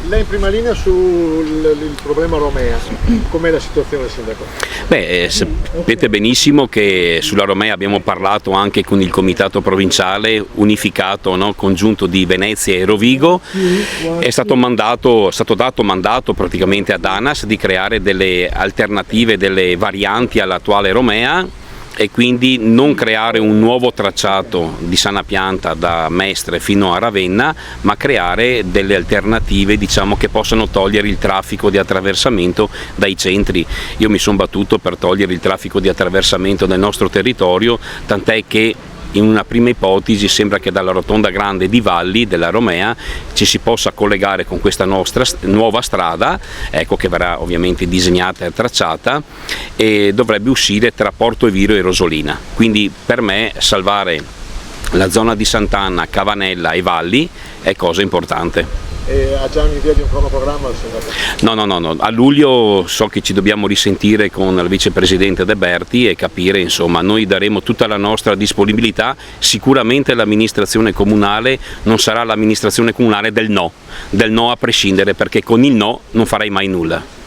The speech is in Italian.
Lei in prima linea sul problema Romea, com'è la situazione, sindaco? Beh, sapete benissimo che sulla Romea abbiamo parlato anche con il comitato provinciale unificato, no, congiunto di Venezia e Rovigo. È stato dato mandato praticamente ad ANAS di creare delle alternative, delle varianti all'attuale Romea, e quindi non creare un nuovo tracciato di sana pianta da Mestre fino a Ravenna, ma creare delle alternative, diciamo, che possano togliere il traffico di attraversamento dai centri. Io mi sono battuto per togliere il traffico di attraversamento del nostro territorio, tant'è che in una prima ipotesi sembra che dalla rotonda grande di Valli della Romea ci si possa collegare con questa nostra nuova strada, ecco, che verrà ovviamente disegnata e tracciata, e dovrebbe uscire tra Porto Eviro e Rosolina. Quindi per me salvare la zona di Sant'Anna, Cavanella e Valli è cosa importante. E ha già un'idea di un cronoprogramma il sindaco? No, a luglio so che ci dobbiamo risentire con il vicepresidente De Berti e capire, insomma, noi daremo tutta la nostra disponibilità. Sicuramente l'amministrazione comunale non sarà l'amministrazione comunale del no a prescindere, perché con il no non farai mai nulla.